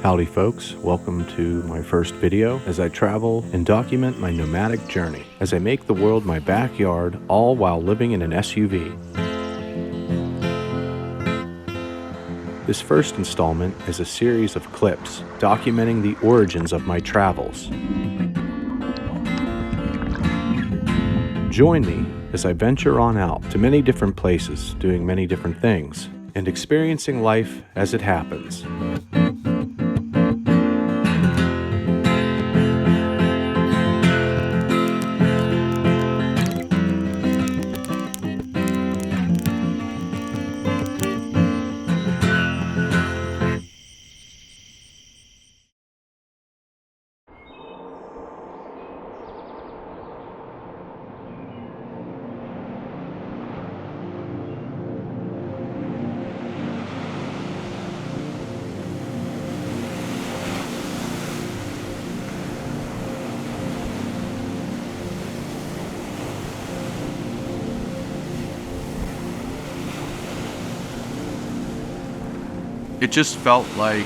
Howdy folks, welcome to my first video as I travel and document my nomadic journey as I make the world my backyard, all while living in an SUV. This first installment is a series of clips documenting the origins of my travels. Join me as I venture on out to many different places, doing many different things, and experiencing life as it happens. It just felt like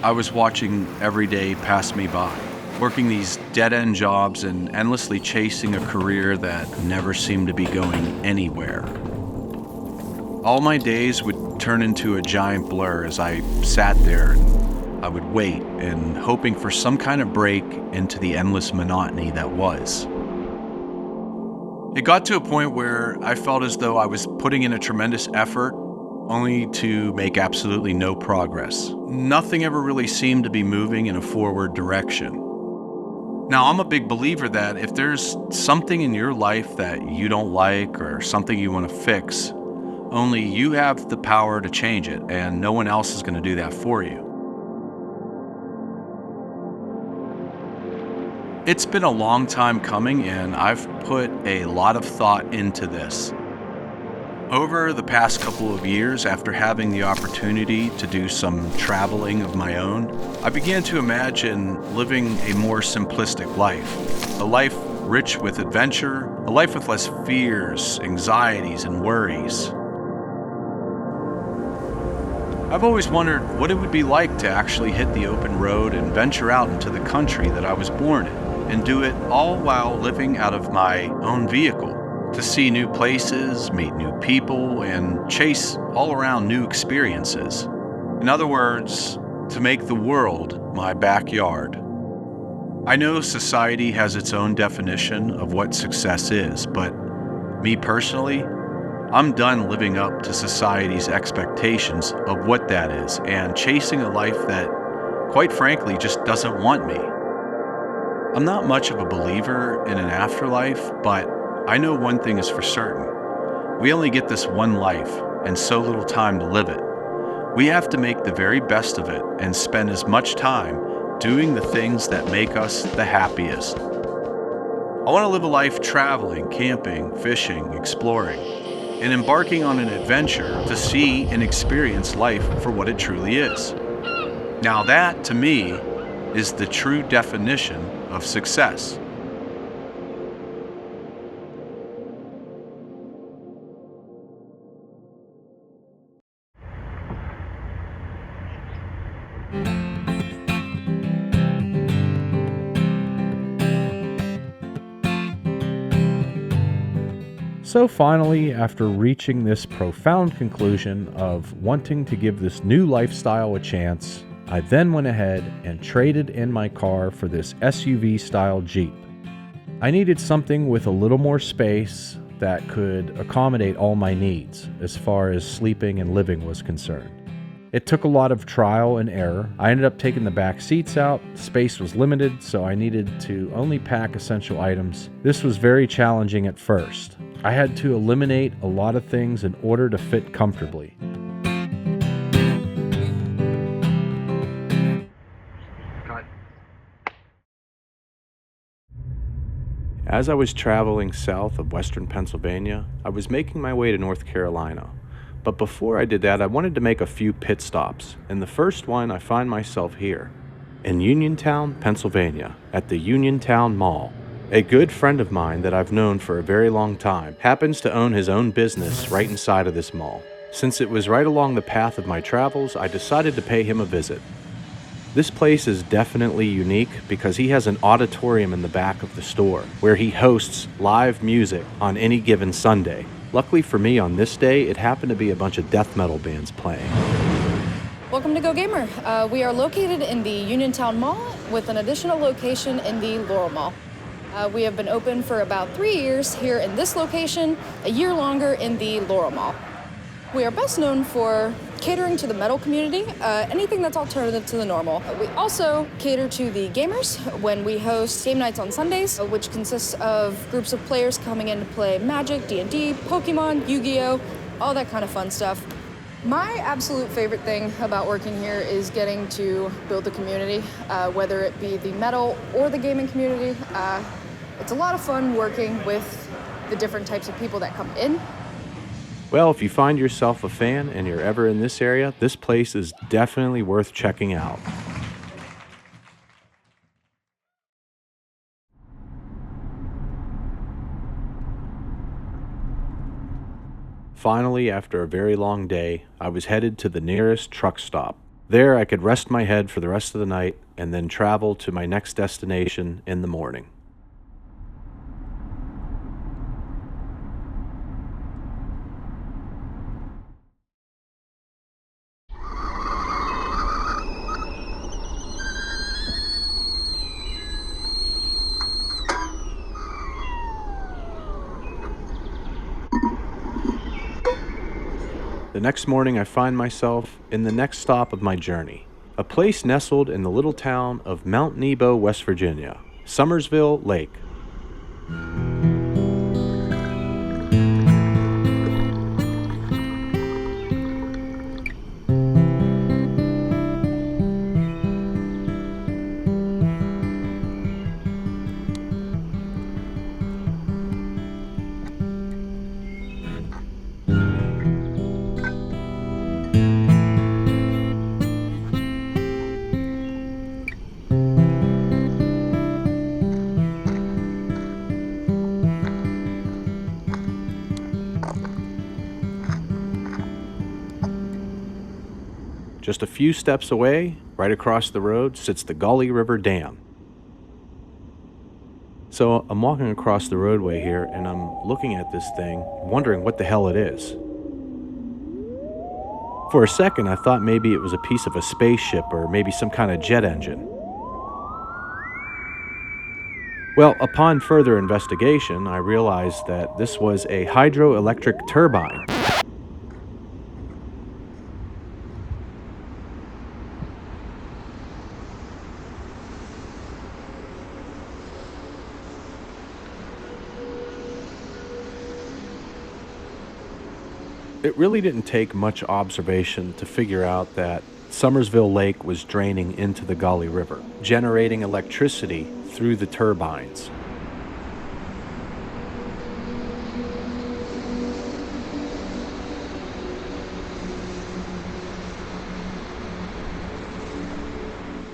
I was watching every day pass me by, working these dead-end jobs and endlessly chasing a career that never seemed to be going anywhere. All my days would turn into a giant blur as I sat there and I would wait and hoping for some kind of break into the endless monotony that was. It got to a point where I felt as though I was putting in a tremendous effort only to make absolutely no progress. Nothing ever really seemed to be moving in a forward direction. Now, I'm a big believer that if there's something in your life that you don't like or something you want to fix, only you have the power to change it, and no one else is going to do that for you. It's been a long time coming, and I've put a lot of thought into this. Over the past couple of years, after having the opportunity to do some traveling of my own, I began to imagine living a more simplistic life. A life rich with adventure, a life with less fears, anxieties, and worries. I've always wondered what it would be like to actually hit the open road and venture out into the country that I was born in, and do it all while living out of my own vehicle. To see new places, meet new people, and chase all around new experiences. In other words, to make the world my backyard. I know society has its own definition of what success is, but me personally, I'm done living up to society's expectations of what that is and chasing a life that, quite frankly, just doesn't want me. I'm not much of a believer in an afterlife, but I know one thing is for certain. We only get this one life and so little time to live it. We have to make the very best of it and spend as much time doing the things that make us the happiest. I want to live a life traveling, camping, fishing, exploring, and embarking on an adventure to see and experience life for what it truly is. Now that, to me, is the true definition of success. So finally, after reaching this profound conclusion of wanting to give this new lifestyle a chance, I then went ahead and traded in my car for this SUV-style Jeep. I needed something with a little more space that could accommodate all my needs as far as sleeping and living was concerned. It took a lot of trial and error. I ended up taking the back seats out. Space was limited, so I needed to only pack essential items. This was very challenging at first. I had to eliminate a lot of things in order to fit comfortably. As I was traveling south of western Pennsylvania, I was making my way to North Carolina. But before I did that, I wanted to make a few pit stops. And the first one, I find myself here, in Uniontown, Pennsylvania, at the Uniontown Mall. A good friend of mine that I've known for a very long time happens to own his own business right inside of this mall. Since it was right along the path of my travels, I decided to pay him a visit. This place is definitely unique because he has an auditorium in the back of the store where he hosts live music on any given Sunday. Luckily for me, on this day, it happened to be a bunch of death metal bands playing. Welcome to Go Gamer. We are located in the Uniontown Mall with an additional location in the Laurel Mall. We have been open for about 3 years here in this location, a year longer in the Laurel Mall. We are best known for catering to the metal community, anything that's alternative to the normal. We also cater to the gamers when we host game nights on Sundays, which consists of groups of players coming in to play Magic, D&D, Pokemon, Yu-Gi-Oh!, all that kind of fun stuff. My absolute favorite thing about working here is getting to build the community, whether it be the metal or the gaming community. It's a lot of fun working with the different types of people that come in. Well, if you find yourself a fan and you're ever in this area, this place is definitely worth checking out. Finally, after a very long day, I was headed to the nearest truck stop. There, I could rest my head for the rest of the night and then travel to my next destination in the morning. The next morning, I find myself in the next stop of my journey, a place nestled in the little town of Mount Nebo, West Virginia, Summersville Lake. Just a few steps away, right across the road, sits the Gully River Dam. So I'm walking across the roadway here and I'm looking at this thing, wondering what the hell it is. For a second, I thought maybe it was a piece of a spaceship or maybe some kind of jet engine. Well, upon further investigation, I realized that this was a hydroelectric turbine. It really didn't take much observation to figure out that Summersville Lake was draining into the Gully River, generating electricity through the turbines.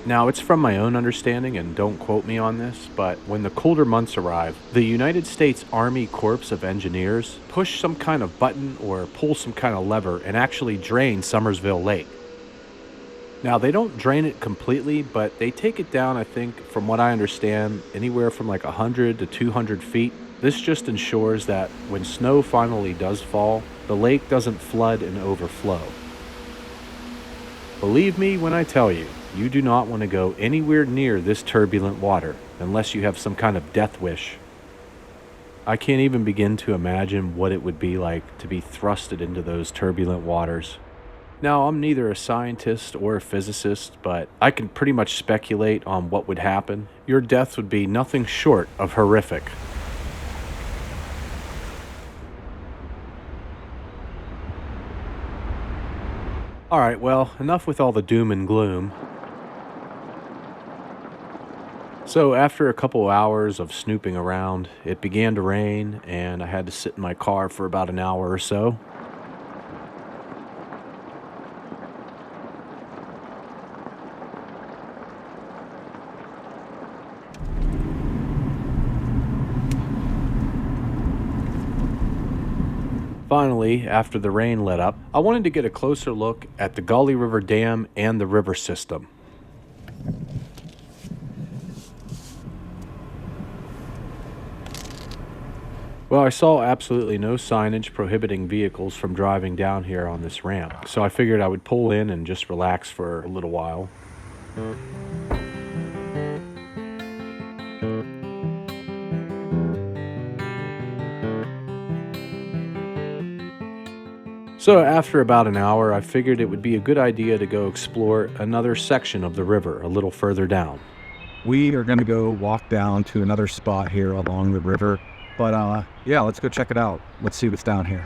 Now, it's from my own understanding, and don't quote me on this, but when the colder months arrive, the United States Army Corps of Engineers push some kind of button or pull some kind of lever and actually drain Summersville Lake. Now, they don't drain it completely, but they take it down, I think, from what I understand, anywhere from like 100 to 200 feet. This just ensures that when snow finally does fall, the lake doesn't flood and overflow. Believe me when I tell you, you do not want to go anywhere near this turbulent water unless you have some kind of death wish. I can't even begin to imagine what it would be like to be thrusted into those turbulent waters. Now, I'm neither a scientist or a physicist, but I can pretty much speculate on what would happen. Your death would be nothing short of horrific. Alright, well, enough with all the doom and gloom. So after a couple hours of snooping around, it began to rain, and I had to sit in my car for about an hour or so. Finally, after the rain let up, I wanted to get a closer look at the Gully River Dam and the river system. Well, I saw absolutely no signage prohibiting vehicles from driving down here on this ramp, so I figured I would pull in and just relax for a little while. So after about an hour, I figured it would be a good idea to go explore another section of the river a little further down. We are going to go walk down to another spot here along the river. But yeah, let's go check it out. Let's see what's down here.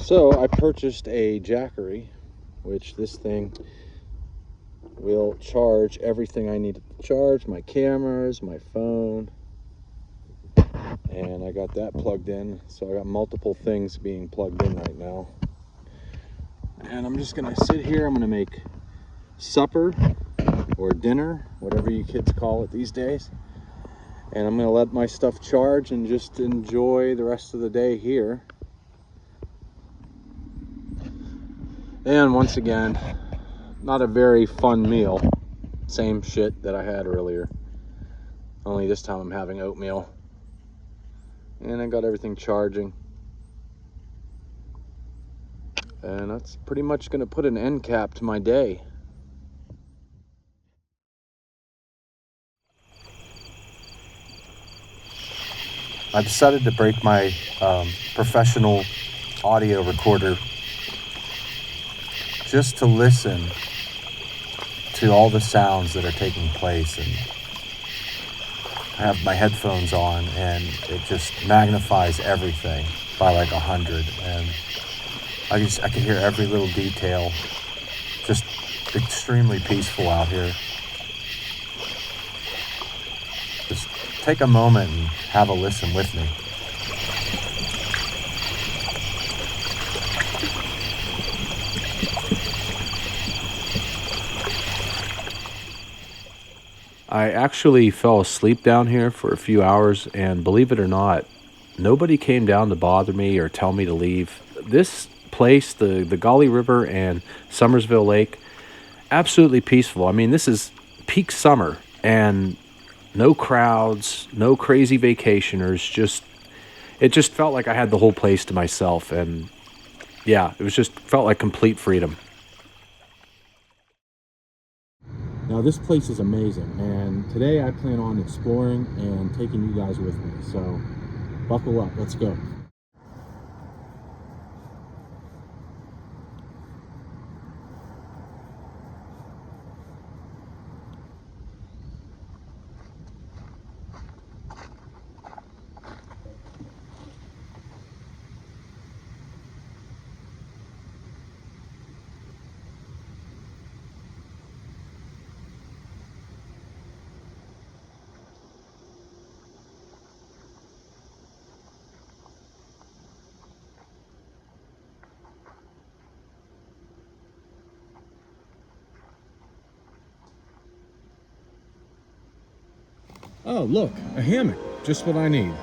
So I purchased a Jackery, which this thing will charge everything I need to charge, my cameras, my phone, and I got that plugged in. So I got multiple things being plugged in right now. And I'm just gonna sit here, I'm gonna make supper or dinner, whatever you kids call it these days. And I'm gonna let my stuff charge and just enjoy the rest of the day here. And once again, not a very fun meal. Same shit that I had earlier. Only this time I'm having oatmeal. And I got everything charging. And that's pretty much gonna put an end cap to my day. I decided to break my professional audio recorder just to listen to all the sounds that are taking place, and I have my headphones on and it just magnifies everything by like 100, and I can hear every little detail. Just extremely peaceful out here. Just take a moment and have a listen with me. I actually fell asleep down here for a few hours, and believe it or not, nobody came down to bother me or tell me to leave. This place, the Gauley River and Summersville Lake, absolutely peaceful. I mean, this is peak summer, and no crowds, no crazy vacationers. It just felt like I had the whole place to myself, and yeah, felt like complete freedom. Now this place is amazing, and today I plan on exploring and taking you guys with me, so buckle up, let's go. Oh, look, a hammock. Just what I need.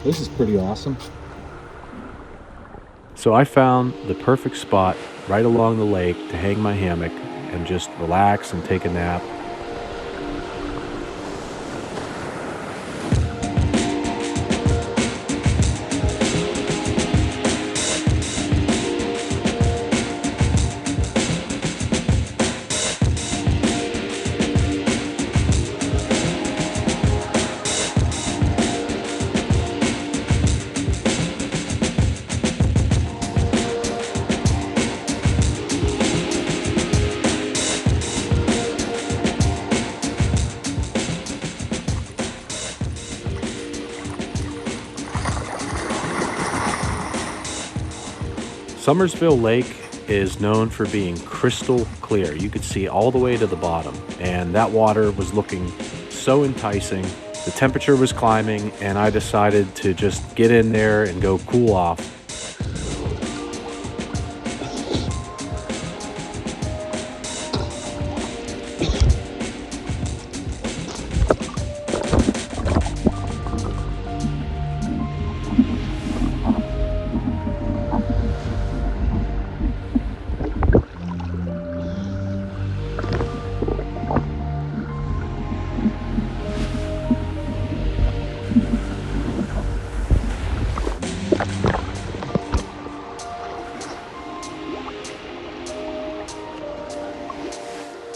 This is pretty awesome. So I found the perfect spot right along the lake to hang my hammock and just relax and take a nap. Summersville Lake is known for being crystal clear. You could see all the way to the bottom, and that water was looking so enticing. The temperature was climbing, and I decided to just get in there and go cool off.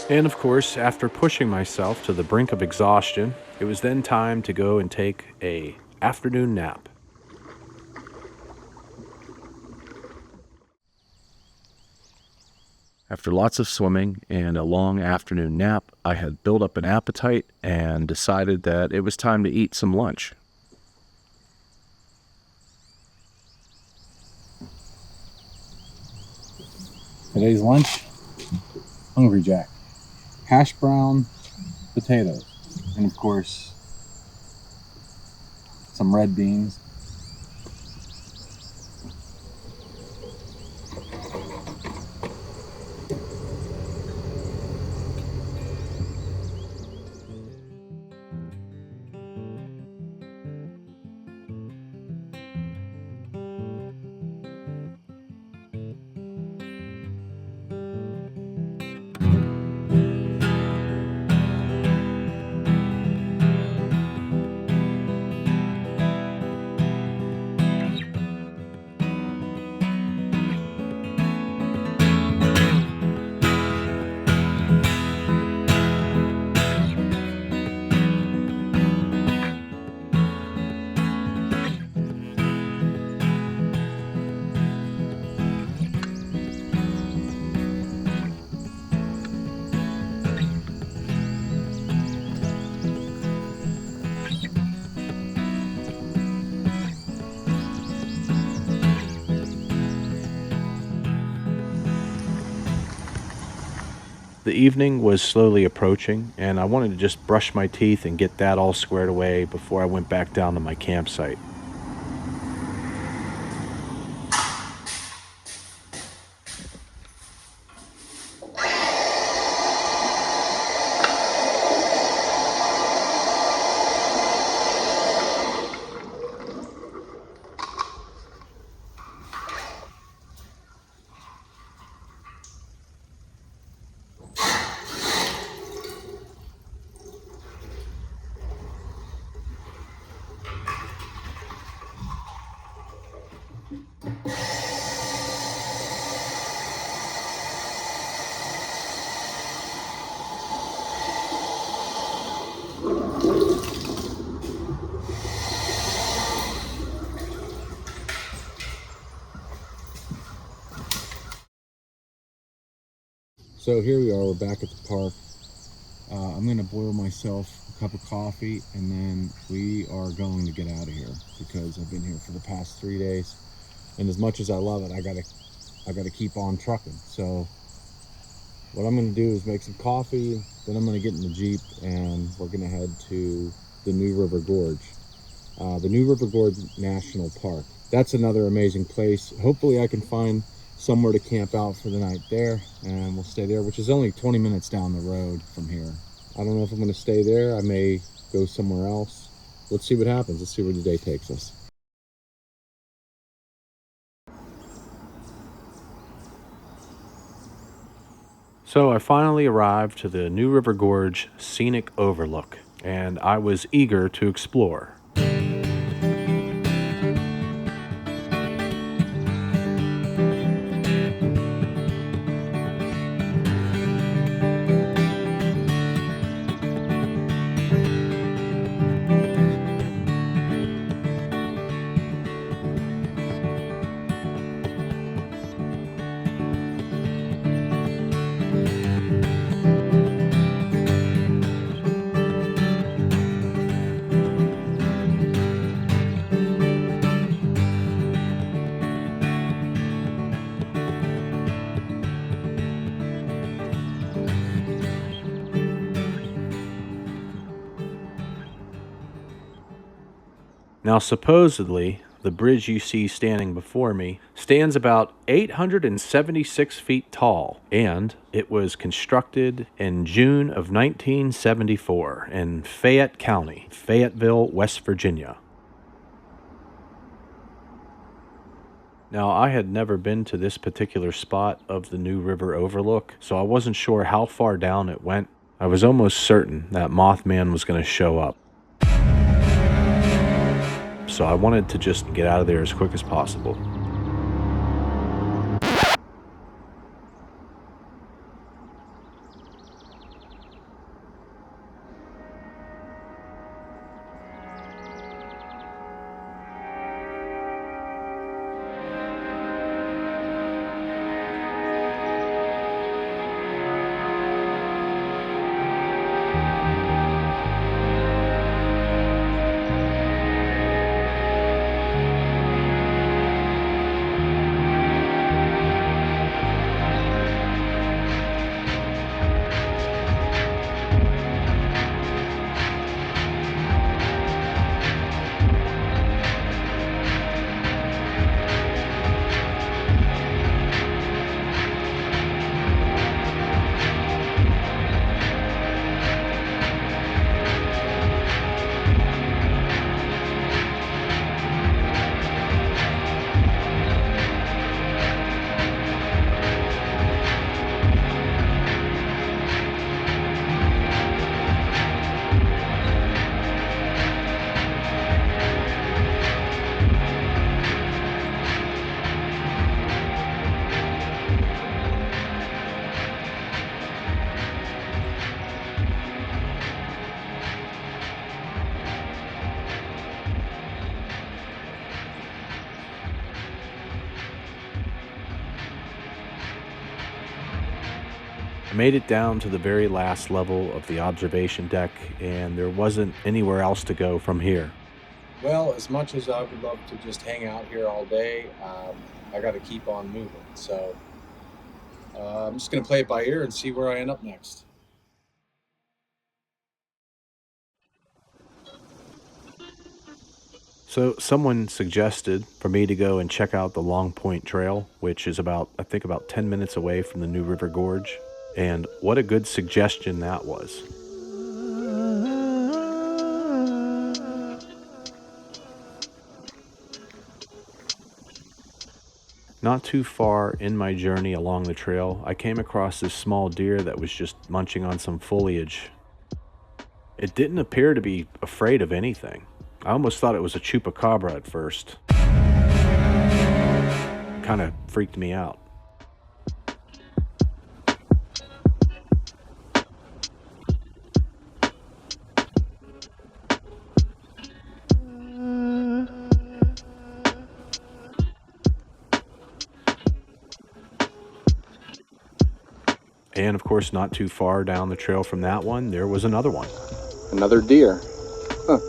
And of course, after pushing myself to the brink of exhaustion, it was then time to go and take an afternoon nap. After lots of swimming and a long afternoon nap, I had built up an appetite and decided that it was time to eat some lunch. Today's lunch, Hungry Jack. Hash brown potatoes, and of course some red beans. The evening was slowly approaching, and I wanted to just brush my teeth and get that all squared away before I went back down to my campsite. So here we are, we're back at the park. I'm gonna boil myself a cup of coffee, and then we are going to get out of here because I've been here for the past 3 days, and as much as I love it, I gotta keep on trucking. So what I'm gonna do is make some coffee, then I'm gonna get in the Jeep and we're gonna head to the New River Gorge. The New River Gorge National Park. That's another amazing place. Hopefully I can find somewhere to camp out for the night there, and we'll stay there, which is only 20 minutes down the road from here. I don't know if I'm going to stay there. I may go somewhere else. Let's see what happens. Let's see where the day takes us. So I finally arrived to the New River Gorge Scenic Overlook, and I was eager to explore. Now, supposedly, the bridge you see standing before me stands about 876 feet tall, and it was constructed in June of 1974 in Fayette County, Fayetteville, West Virginia. Now, I had never been to this particular spot of the New River Overlook, so I wasn't sure how far down it went. I was almost certain that Mothman was going to show up. So I wanted to just get out of there as quick as possible. I made it down to the very last level of the observation deck, and there wasn't anywhere else to go from here. Well, as much as I would love to just hang out here all day, I got to keep on moving. So I'm just going to play it by ear and see where I end up next. So someone suggested for me to go and check out the Long Point Trail, which is about 10 minutes away from the New River Gorge. And what a good suggestion that was. Not too far in my journey along the trail, I came across this small deer that was just munching on some foliage. It didn't appear to be afraid of anything. I almost thought it was a chupacabra at first. Kind of freaked me out. And of course, not too far down the trail from that one, there was another one. Another deer. Huh.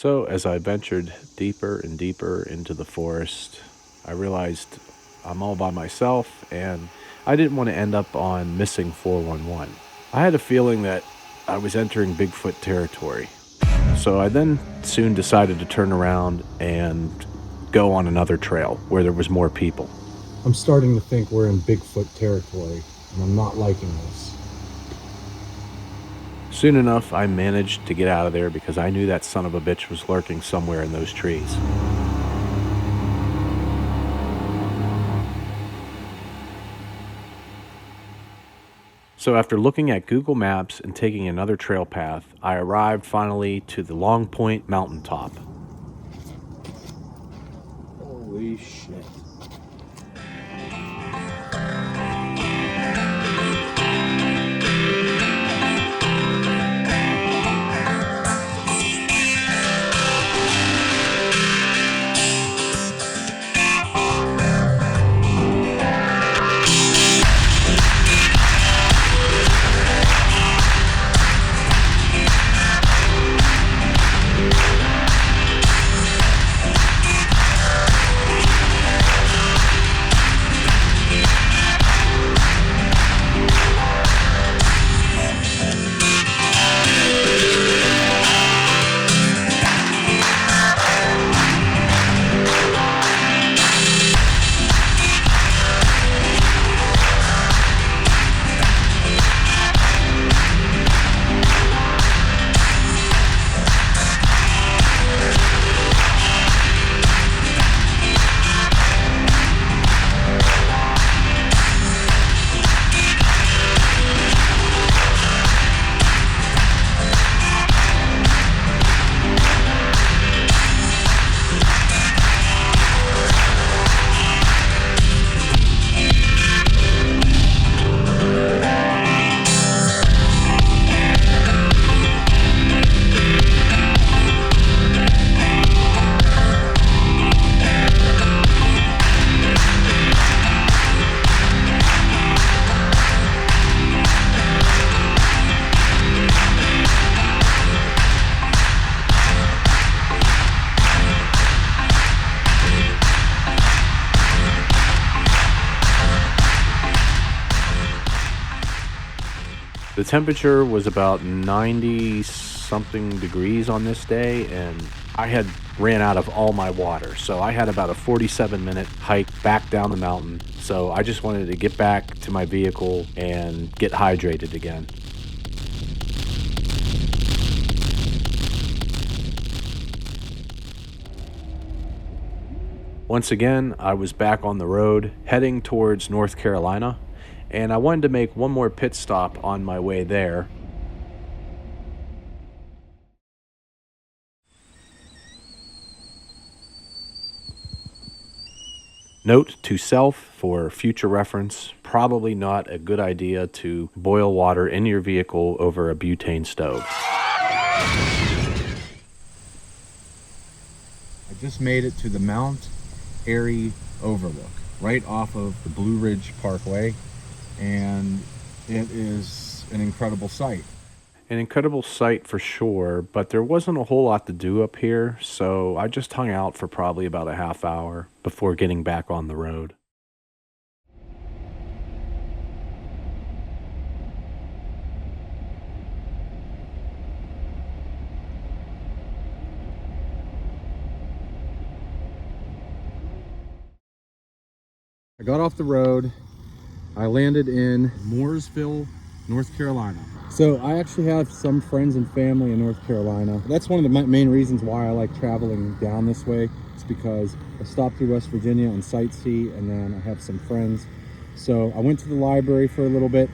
So as I ventured deeper and deeper into the forest, I realized I'm all by myself and I didn't want to end up on missing 411. I had a feeling that I was entering Bigfoot territory. So I then soon decided to turn around and go on another trail where there was more people. I'm starting to think we're in Bigfoot territory, and I'm not liking this. Soon enough, I managed to get out of there because I knew that son of a bitch was lurking somewhere in those trees. So after looking at Google Maps and taking another trail path, I arrived finally to the Long Point mountaintop. Holy shit. The temperature was about 90 something degrees on this day, and I had ran out of all my water. So I had about a 47-minute hike back down the mountain. So I just wanted to get back to my vehicle and get hydrated again. Once again, I was back on the road, heading towards North Carolina, and I wanted to make one more pit stop on my way there. Note to self for future reference, probably not a good idea to boil water in your vehicle over a butane stove. I just made it to the Mount Airy Overlook, right off of the Blue Ridge Parkway, and it is an incredible sight. An incredible sight for sure, but there wasn't a whole lot to do up here, so I just hung out for probably about a half hour before getting back on the road. I got off the road. I landed in Summersville, North Carolina. So I actually have some friends and family in North Carolina. That's one of the main reasons why I like traveling down this way. It's because I stopped through West Virginia and sightsee, and then I have some friends. So I went to the library for a little bit,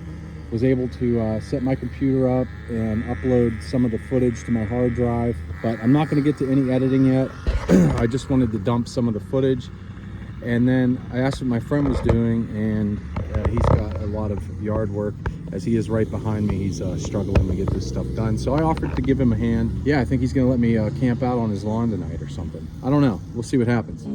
was able to set my computer up and upload some of the footage to my hard drive, but I'm not going to get to any editing yet. I just wanted to dump some of the footage. And then I asked what my friend was doing, and he's got a lot of yard work. As he is right behind me, he's struggling to get this stuff done. So I offered to give him a hand. Yeah, I think he's gonna let me camp out on his lawn tonight or something. I don't know. We'll see what happens.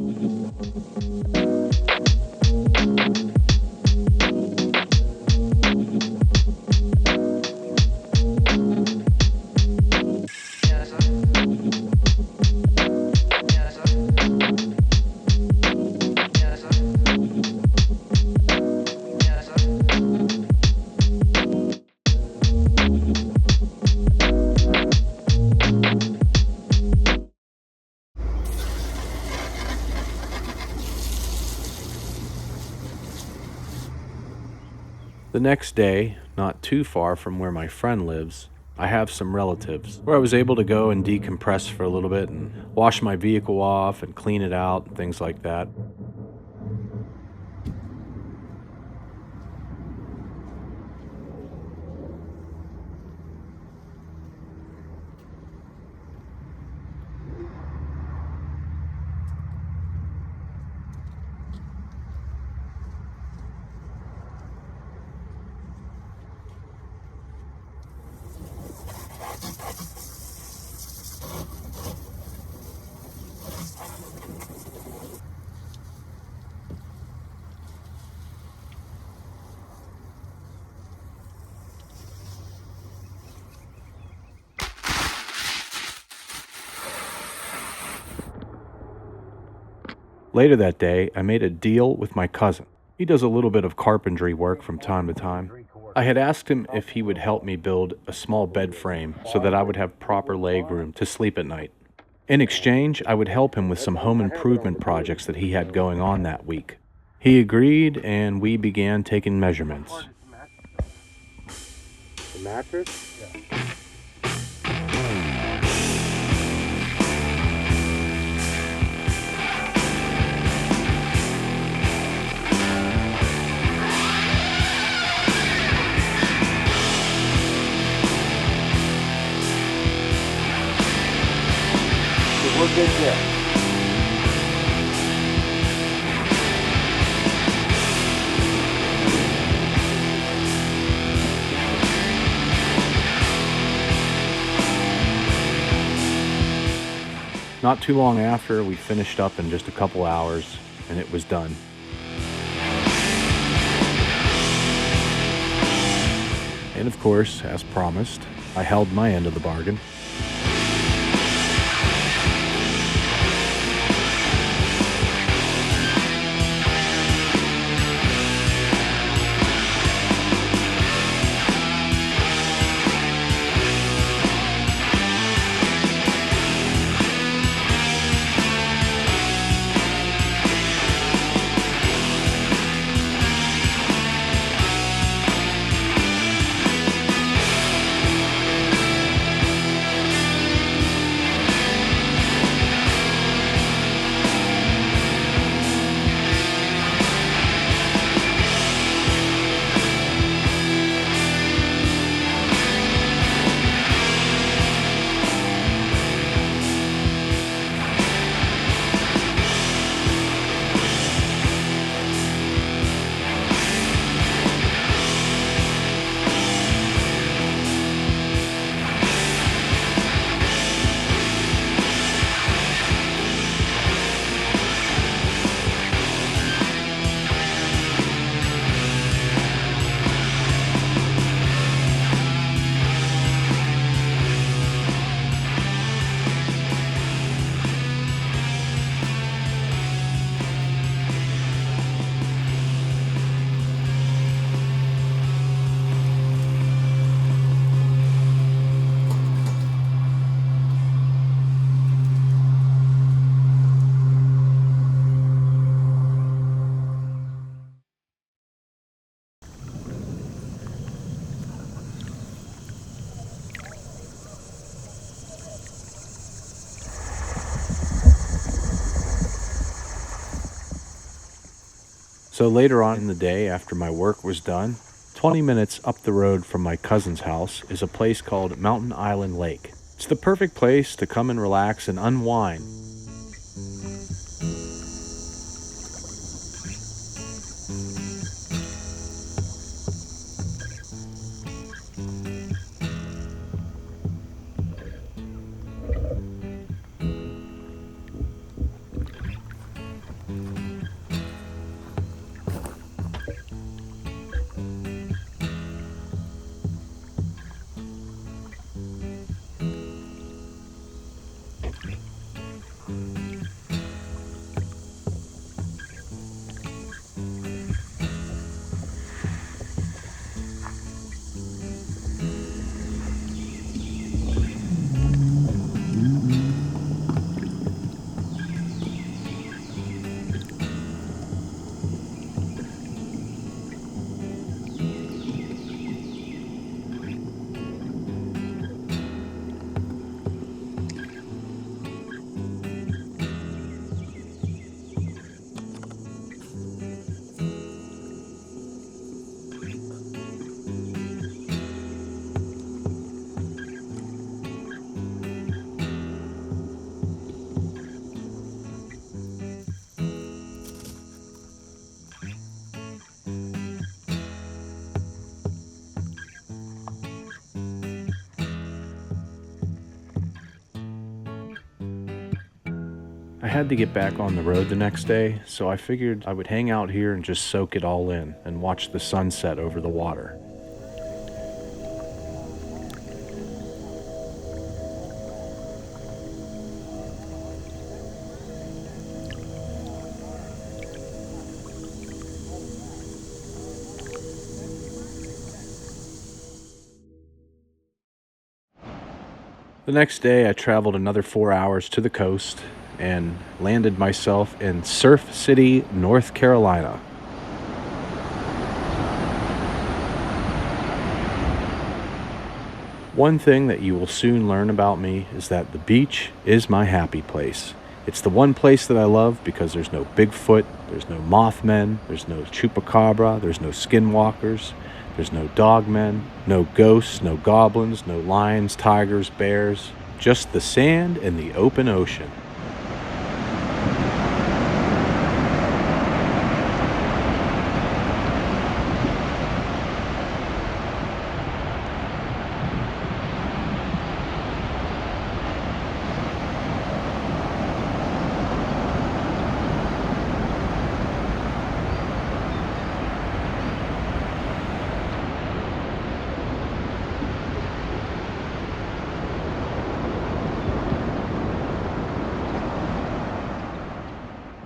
The next day, not too far from where my friend lives, I have some relatives where I was able to go and decompress for a little bit and wash my vehicle off and clean it out and things like that. Later that day, I made a deal with my cousin. He does a little bit of carpentry work from time to time. I had asked him if he would help me build a small bed frame so that I would have proper leg room to sleep at night. In exchange, I would help him with some home improvement projects that he had going on that week. He agreed, and we began taking measurements. The mattress? Yeah. We're good there. Not too long after, we finished up in just a couple hours, and it was done. And of course, as promised, I held my end of the bargain. So later on in the day, after my work was done, 20 minutes up the road from my cousin's house is a place called Mountain Island Lake. It's the perfect place to come and relax and unwind. had to get back on the road the next day, so I figured I would hang out here and just soak it all in and watch the sunset over the water. The next day, I traveled another 4 hours to the coast and landed myself in Surf City, North Carolina. One thing that you will soon learn about me is that the beach is my happy place. It's the one place that I love because there's no Bigfoot, there's no Mothmen, there's no Chupacabra, there's no skinwalkers, there's no dogmen, no ghosts, no goblins, no lions, tigers, bears, just the sand and the open ocean.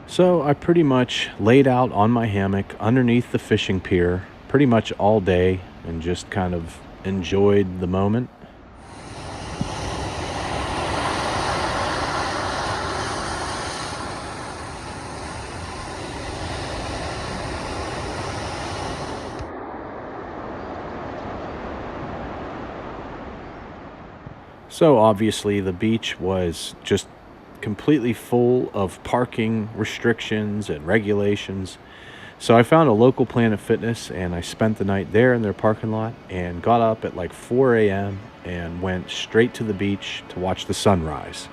So I pretty much laid out on my hammock underneath the fishing pier pretty much all day and just kind of enjoyed the moment. So obviously the beach was just completely full of parking restrictions and regulations. So I found a local Planet Fitness and I spent the night there in their parking lot and got up at like 4 a.m. and went straight to the beach to watch the sunrise.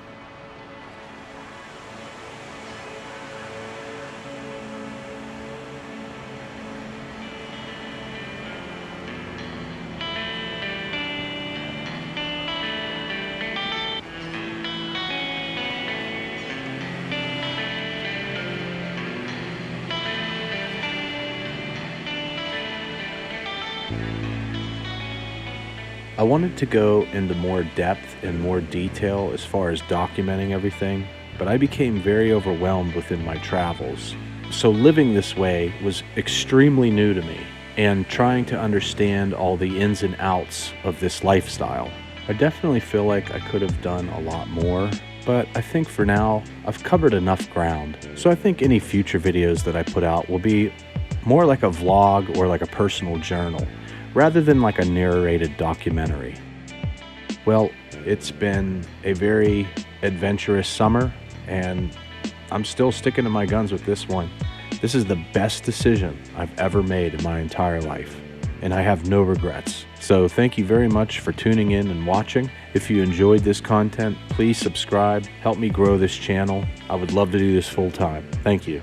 I wanted to go into more depth and more detail as far as documenting everything, but I became very overwhelmed within my travels. So living this way was extremely new to me, and trying to understand all the ins and outs of this lifestyle. I definitely feel like I could have done a lot more, but I think for now I've covered enough ground. So I think any future videos that I put out will be more like a vlog or like a personal journal, rather than like a narrated documentary. Well, it's been a very adventurous summer, and I'm still sticking to my guns with this one. This is the best decision I've ever made in my entire life, and I have no regrets. So thank you very much for tuning in and watching. If you enjoyed this content, please subscribe, help me grow this channel. I would love to do this full time. Thank you.